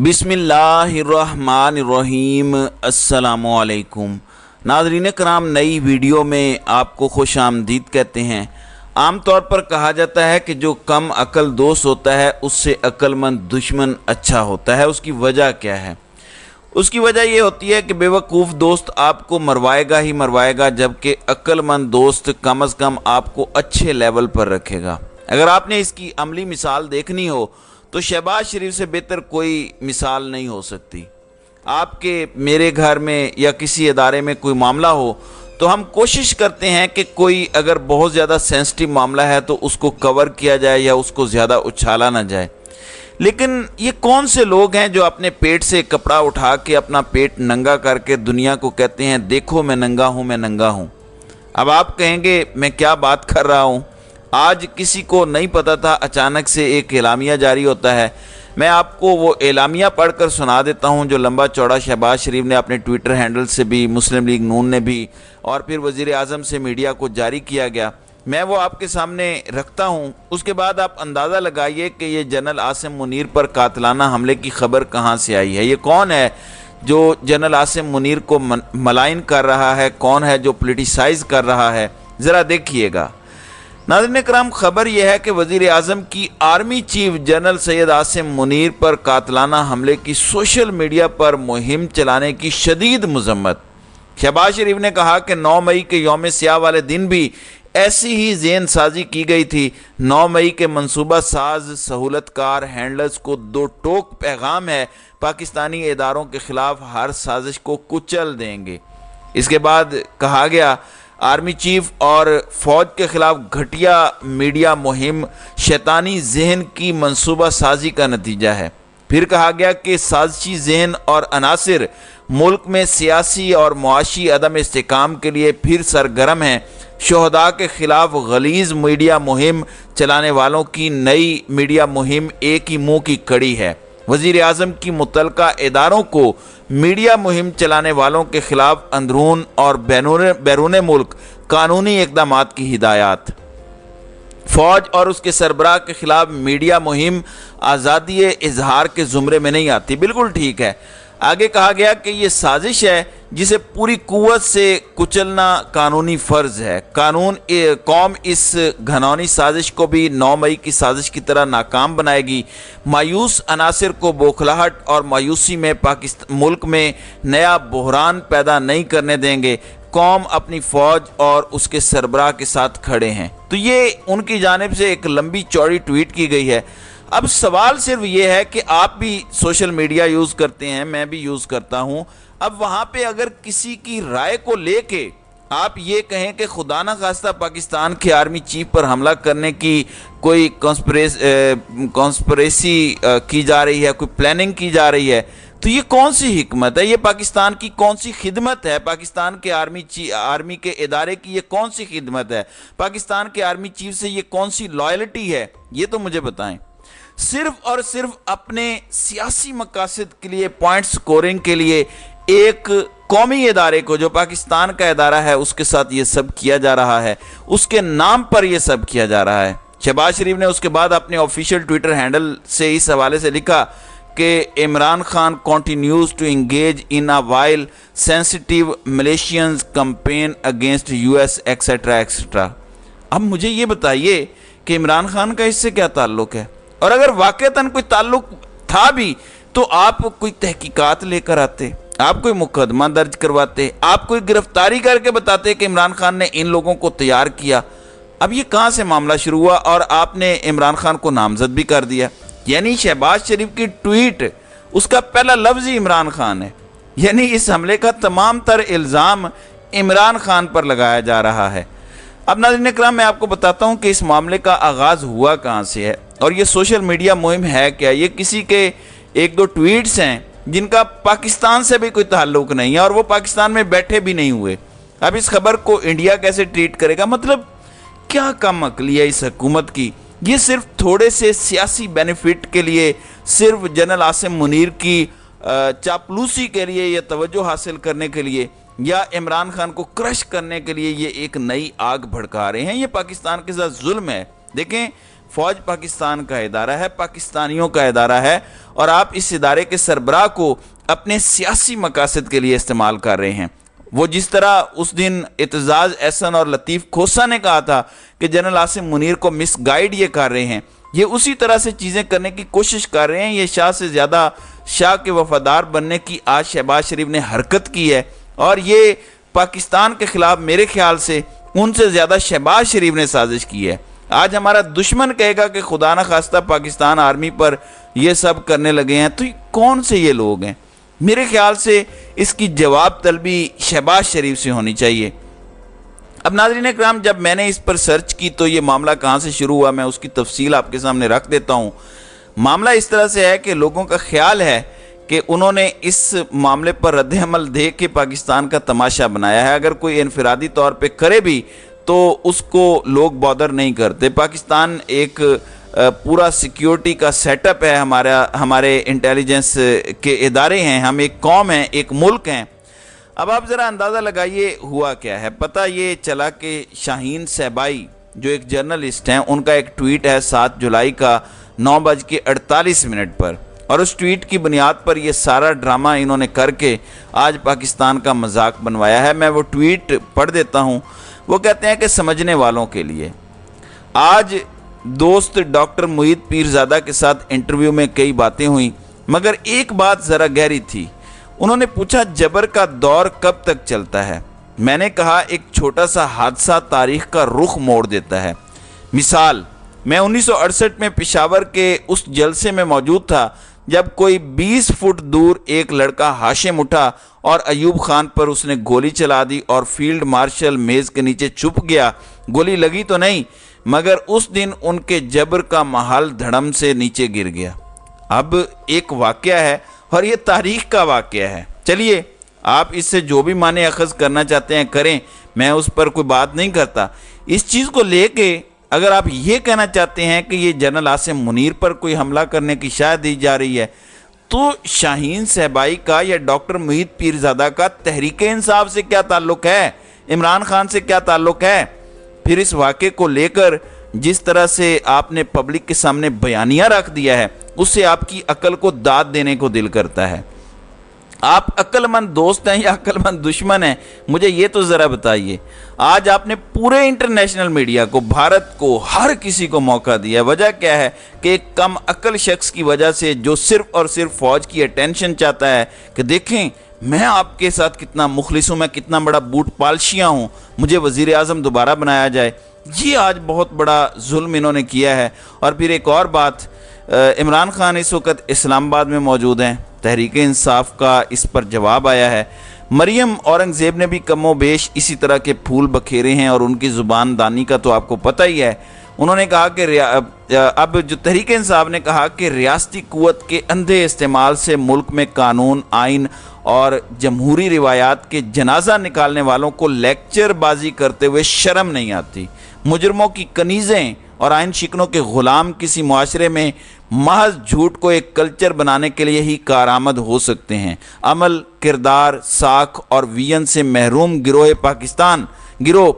बिस्मिल्लाहिर्रहमानिर्रहीम। अस्सलामुअलैकुम नाज़रीन कराम, नई वीडियो में आपको खुश आमदीद कहते हैं। आम तौर पर कहा जाता है कि जो कम अक्ल दोस्त होता है उससे अक्लमंद दुश्मन अच्छा होता है। उसकी वजह क्या है? उसकी वजह ये होती है कि बेवकूफ़ दोस्त आपको मरवाएगा ही मरवाएगा, जबकि अक्लमंद दोस्त कम अज़ कम आपको अच्छे लेवल पर रखेगा। अगर आपने इसकी अमली मिसाल देखनी हो तो शहबाज शरीफ से बेहतर कोई मिसाल नहीं हो सकती। आपके मेरे घर में या किसी इदारे में कोई मामला हो तो हम कोशिश करते हैं कि कोई अगर बहुत ज़्यादा सेंसिटिव मामला है तो उसको कवर किया जाए या उसको ज़्यादा उछाला ना जाए। लेकिन ये कौन से लोग हैं जो अपने पेट से कपड़ा उठा के अपना पेट नंगा करके दुनिया को कहते हैं देखो मैं नंगा हूँ, मैं नंगा हूँ। अब आप कहेंगे मैं क्या बात कर रहा हूँ। आज किसी को नहीं पता था, अचानक से एक एलामिया जारी होता है। मैं आपको वो एलामिया पढ़कर सुना देता हूँ जो लंबा चौड़ा शहबाज शरीफ ने अपने ट्विटर हैंडल से भी, मुस्लिम लीग नून ने भी और फिर वज़ीर आज़म से मीडिया को जारी किया गया। मैं वो आपके सामने रखता हूँ। उसके बाद आप अंदाज़ा लगाइए कि ये जनरल आसिम मुनीर पर कातलाना हमले की खबर कहाँ से आई है। ये कौन है जो जनरल आसिम मुनीर को मलाइन कर रहा है? कौन है जो पोलिटिसाइज़ कर रहा है? ज़रा देखिएगा। नाज़रीन कराम, खबर यह है कि वज़ीर आज़म की army chief general Syed Asim Munir पर कातलाना हमले की सोशल मीडिया पर मुहिम चलाने की शदीद मज़म्मत। शहबाज शरीफ ने कहा कि 9 मई के यौम सियाह वाले दिन भी ऐसी ही ज़हन साजी की गई थी। 9 मई के मंसूबा साज सहूलतकार हैंडलर्स को दो टोक पैगाम है, पाकिस्तानी इदारों के ख़िलाफ़ हर साजिश को कुचल देंगे। इसके बाद कहा गया आर्मी चीफ और फ़ौज के ख़िलाफ़ घटिया मीडिया मुहिम शैतानी जहन की मंसूबा साजी का नतीजा है। फिर कहा गया कि साजिशी जहन और अनासिर मुल्क में सियासी और मुआशी अदम इस्तेकाम के लिए फिर सरगर्म हैं। शोहदा के ख़िलाफ़ गलीज़ मीडिया मुहिम चलाने वालों की नई मीडिया मुहिम एक ही मुँह की कड़ी है। वज़ीर आज़म की मुतल्लिका इदारों को मीडिया मुहिम चलाने वालों के ख़िलाफ़ अंदरून और बैरून मुल्क कानूनी इक़दामात की हिदायत। फ़ौज और उसके सरबराह के ख़िलाफ़ मीडिया मुहिम आज़ादी इजहार के ज़ुमरे में नहीं आती। बिल्कुल ठीक है। आगे कहा गया कि ये साजिश है जिसे पूरी कुव्वत से कुचलना कानूनी फ़र्ज़ है। कौम इस घनौनी साजिश को भी 9 मई की साजिश की तरह नाकाम बनाएगी। मायूस अनासिर को बौखलाहट और मायूसी में मुल्क में नया बहरान पैदा नहीं करने देंगे। कौम अपनी फ़ौज और उसके सरबराह के साथ खड़े हैं। तो ये उनकी जानिब से एक लंबी चौड़ी ट्वीट की गई है। अब सवाल सिर्फ ये है कि आप भी सोशल मीडिया यूज़ करते हैं, मैं भी यूज़ करता हूँ। अब वहाँ पे अगर किसी की राय को लेके आप ये कहें कि खुदा ना खास्ता पाकिस्तान के आर्मी चीफ पर हमला करने की कोई कॉन्स्पिरेसी की जा रही है, कोई प्लानिंग की जा रही है, तो ये कौन सी हिकमत है? ये पाकिस्तान की कौन सी खिदमत है? पाकिस्तान के आर्मी के इदारे की ये कौन सी खिदमत है? पाकिस्तान के आर्मी चीफ से ये कौन सी लॉयल्टी है? ये तो मुझे बताएं। सिर्फ और सिर्फ अपने सियासी मकासद के लिए, पॉइंट स्कोरिंग के लिए एक कौमी इदारे को जो पाकिस्तान का इदारा है उसके साथ ये सब किया जा रहा है, उसके नाम पर ये सब किया जा रहा है। शहबाज शरीफ ने उसके बाद अपने ऑफिशियल ट्विटर हैंडल से इस हवाले से लिखा कि Imran Khan continues to engage in a vile sensitive Malaysians campaign against US etcetera etcetera. अब मुझे ये बताइए कि इमरान खान का इससे क्या ताल्लुक है? और अगर वाकईतन कोई ताल्लुक था भी तो आप कोई तहकीकात लेकर आते, आप कोई मुकदमा दर्ज करवाते, आप कोई गिरफ्तारी करके बताते कि इमरान खान ने इन लोगों को तैयार किया। अब ये कहाँ से मामला शुरू हुआ और आपने इमरान खान को नामजद भी कर दिया। यानी शहबाज शरीफ की ट्वीट, उसका पहला लफ्ज़ ही इमरान खान है। यानी इस हमले का तमाम तर इल्ज़ाम इमरान खान पर लगाया जा रहा है। अब नाज़रीन कराम, मैं आपको बताता हूँ कि इस मामले का आगाज़ हुआ कहाँ से है और ये सोशल मीडिया मुहिम है क्या। ये किसी के एक दो ट्वीट्स हैं जिनका पाकिस्तान से भी कोई ताल्लुक नहीं है और वो पाकिस्तान में बैठे भी नहीं हुए। अब इस खबर को इंडिया कैसे ट्रीट करेगा? मतलब क्या कम अकली है इस हुकूमत की। ये सिर्फ थोड़े से सियासी बेनिफिट के लिए, सिर्फ जनरल आसिम मुनीर की चापलूसी के लिए या तवज्जो हासिल करने के लिए या इमरान खान को क्रश करने के लिए ये एक नई आग भड़का रहे हैं। ये पाकिस्तान के साथ जुल्म है। देखें, فوج پاکستان کا ادارہ ہے، پاکستانیوں کا ادارہ ہے، اور آپ اس ادارے کے سربراہ کو اپنے سیاسی مقاصد کے لیے استعمال کر رہے ہیں۔ وہ جس طرح اس دن اعتزاز احسن اور لطیف کھوسہ نے کہا تھا کہ جنرل عاصم منیر کو مس گائیڈ یہ کر رہے ہیں، یہ اسی طرح سے چیزیں کرنے کی کوشش کر رہے ہیں۔ یہ شاہ سے زیادہ شاہ کے وفادار بننے کی آج شہباز شریف نے حرکت کی ہے، اور یہ پاکستان کے خلاف میرے خیال سے ان سے زیادہ شہباز شریف نے سازش کی ہے۔ آج ہمارا دشمن کہے گا کہ خدا نہ خواستہ پاکستان آرمی پر یہ سب کرنے لگے ہیں، تو کون سے یہ لوگ ہیں؟ میرے خیال سے اس کی جواب طلبی شہباز شریف سے ہونی چاہیے۔ اب ناظرین اکرام، جب میں نے اس پر سرچ کی تو یہ معاملہ کہاں سے شروع ہوا، میں اس کی تفصیل آپ کے سامنے رکھ دیتا ہوں۔ معاملہ اس طرح سے ہے کہ لوگوں کا خیال ہے کہ انہوں نے اس معاملے پر رد عمل دے کے پاکستان کا تماشا بنایا ہے۔ اگر کوئی انفرادی طور پہ کرے بھی تو اس کو لوگ بادر نہیں کرتے۔ پاکستان ایک پورا سیکیورٹی کا سیٹ اپ ہے، ہمارے انٹیلیجنس کے ادارے ہیں، ہم ایک قوم ہیں، ایک ملک ہیں۔ اب آپ ذرا اندازہ لگائیے ہوا کیا ہے۔ پتہ یہ چلا کہ شاہین صہبائی جو ایک جرنلسٹ ہیں، ان کا ایک ٹویٹ ہے 7 جولائی کا 9:48 پر، اور اس ٹویٹ کی بنیاد پر یہ سارا ڈرامہ انہوں نے کر کے آج پاکستان کا مذاق بنوایا ہے۔ میں وہ ٹویٹ پڑھ دیتا ہوں۔ وہ کہتے ہیں کہ سمجھنے والوں کے لیے، آج دوست ڈاکٹر محیط پیرزادہ کے ساتھ انٹرویو میں کئی باتیں ہوئیں، مگر ایک بات ذرا گہری تھی۔ انہوں نے پوچھا جبر کا دور کب تک چلتا ہے؟ میں نے کہا ایک چھوٹا سا حادثہ تاریخ کا رخ موڑ دیتا ہے۔ مثال، میں 1968 میں پشاور کے اس جلسے میں موجود تھا جب کوئی 20 فٹ دور ایک لڑکا ہاشم اٹھا اور ایوب خان پر اس نے گولی چلا دی اور فیلڈ مارشل میز کے نیچے چھپ گیا۔ گولی لگی تو نہیں، مگر اس دن ان کے جبر کا محل دھڑم سے نیچے گر گیا۔ اب ایک واقعہ ہے اور یہ تاریخ کا واقعہ ہے۔ چلیے، آپ اس سے جو بھی معنی اخذ کرنا چاہتے ہیں کریں، میں اس پر کوئی بات نہیں کرتا۔ اس چیز کو لے کے اگر آپ یہ کہنا چاہتے ہیں کہ یہ جنرل عاصم منیر پر کوئی حملہ کرنے کی شاید دی جا رہی ہے، تو شاہین صہبائی کا یا ڈاکٹر محیط پیرزادہ کا تحریک انصاف سے کیا تعلق ہے؟ عمران خان سے کیا تعلق ہے؟ پھر اس واقعے کو لے کر جس طرح سے آپ نے پبلک کے سامنے بیانیہ رکھ دیا ہے، اس سے آپ کی عقل کو داد دینے کو دل کرتا ہے۔ آپ عقل مند دوست ہیں یا عقل مند دشمن ہیں؟ مجھے یہ تو ذرا بتائیے۔ آج آپ نے پورے انٹرنیشنل میڈیا کو، بھارت کو، ہر کسی کو موقع دیا۔ وجہ کیا ہے کہ ایک کم عقل شخص کی وجہ سے جو صرف اور صرف فوج کی اٹینشن چاہتا ہے کہ دیکھیں میں آپ کے ساتھ کتنا مخلص ہوں، میں کتنا بڑا بوٹ پالشیاں ہوں، مجھے وزیر اعظم دوبارہ بنایا جائے۔ یہ آج بہت بڑا ظلم انہوں نے کیا ہے۔ اور پھر ایک اور بات، عمران خان اس وقت اسلام آباد میں موجود ہیں، تحریک انصاف کا اس پر جواب آیا ہے۔ مریم اورنگزیب نے بھی کم و بیش اسی طرح کے پھول بکھیرے ہیں، اور ان کی زبان دانی کا تو آپ کو پتہ ہی ہے۔ انہوں نے کہا کہ اب جو تحریک انصاف نے کہا کہ ریاستی قوت کے اندھے استعمال سے ملک میں قانون، آئین اور جمہوری روایات کے جنازہ نکالنے والوں کو لیکچر بازی کرتے ہوئے شرم نہیں آتی۔ مجرموں کی کنیزیں اور آئین شکنوں کے غلام کسی معاشرے میں محض جھوٹ کو ایک کلچر بنانے کے لیے ہی کارآمد ہو سکتے ہیں۔ عمل، کردار، ساکھ اور وین سے محروم گروہ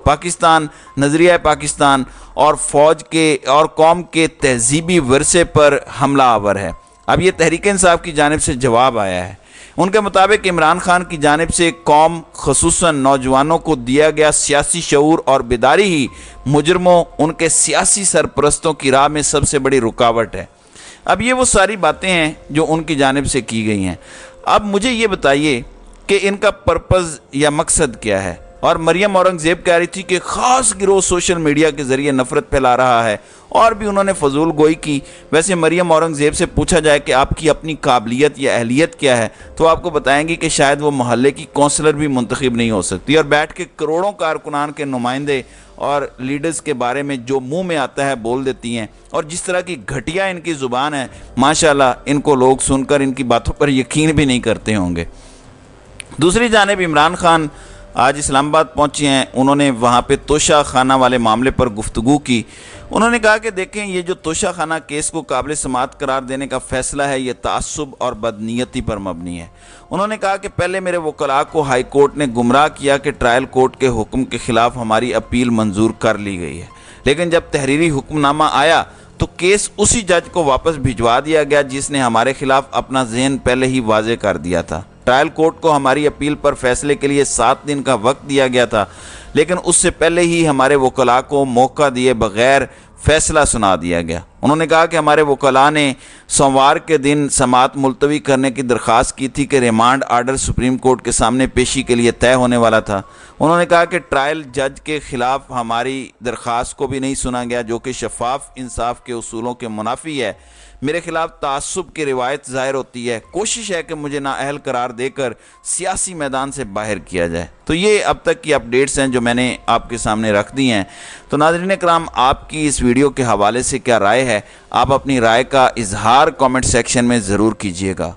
پاکستان، نظریہ پاکستان اور فوج کے اور قوم کے تہذیبی ورثے پر حملہ آور ہے۔ اب یہ تحریک انصاف کی جانب سے جواب آیا ہے۔ ان کے مطابق عمران خان کی جانب سے قوم خصوصاً نوجوانوں کو دیا گیا سیاسی شعور اور بیداری ہی مجرموں، ان کے سیاسی سرپرستوں کی راہ میں سب سے بڑی رکاوٹ ہے۔ اب یہ وہ ساری باتیں ہیں جو ان کی جانب سے کی گئی ہیں۔ اب مجھے یہ بتائیے کہ ان کا پرپز یا مقصد کیا ہے؟ اور مریم اورنگزیب کہہ رہی تھی کہ خاص گروہ سوشل میڈیا کے ذریعے نفرت پھیلا رہا ہے، اور بھی انہوں نے فضول گوئی کی۔ ویسے مریم اورنگزیب سے پوچھا جائے کہ آپ کی اپنی قابلیت یا اہلیت کیا ہے، تو آپ کو بتائیں گی کہ شاید وہ محلے کی کونسلر بھی منتخب نہیں ہو سکتی، اور بیٹھ کے کروڑوں کارکنان کے نمائندے اور لیڈرز کے بارے میں جو منہ میں آتا ہے بول دیتی ہیں۔ اور جس طرح کی گھٹیا ان کی زبان ہے، ماشاءاللہ ان کو لوگ سن کر ان کی باتوں پر یقین بھی نہیں کرتے ہوں گے۔ دوسری جانب عمران خان آج اسلام آباد پہنچے ہیں۔ انہوں نے وہاں پہ توشہ خانہ والے معاملے پر گفتگو کی۔ انہوں نے کہا کہ دیکھیں، یہ جو توشہ خانہ کیس کو قابل سماعت قرار دینے کا فیصلہ ہے، یہ تعصب اور بدنیتی پر مبنی ہے۔ انہوں نے کہا کہ پہلے میرے وکلاء کو ہائی کورٹ نے گمراہ کیا کہ ٹرائل کورٹ کے حکم کے خلاف ہماری اپیل منظور کر لی گئی ہے، لیکن جب تحریری حکم نامہ آیا तो केस उसी जज को वापस भिजवा दिया गया जिसने हमारे खिलाफ अपना ज़हन पहले ही वाज़े कर दिया था। ट्रायल कोर्ट को हमारी अपील पर फैसले के लिए 7 दिन का वक्त दिया गया था, लेकिन उससे पहले ही हमारे वकला को मौका दिए बगैर फैसला सुना दिया गया। उन्होंने कहा कि हमारे वकला ने सोमवार के दिन समाअत मुलतवी करने की दरख्वास्त की थी कि रिमांड आर्डर सुप्रीम कोर्ट के सामने पेशी के लिए तय होने वाला था। उन्होंने कहा कि ट्रायल जज के खिलाफ हमारी दरख्वास्त को भी नहीं सुना गया, जो कि शफाफ इंसाफ के उसूलों के मुनाफी है। मेरे खिलाफ तासुब की रिवायत ज़ाहिर होती है। कोशिश है कि मुझे नाअहल करार देकर सियासी मैदान से बाहर किया जाए। तो ये अब तक की अपडेट्स हैं जो मैंने आपके सामने रख दी हैं। तो नाज़रीन कराम, आपकी इस वीडियो के हवाले से क्या राय है? आप अपनी राय का इजहार कमेंट सेक्शन में ज़रूर कीजिएगा।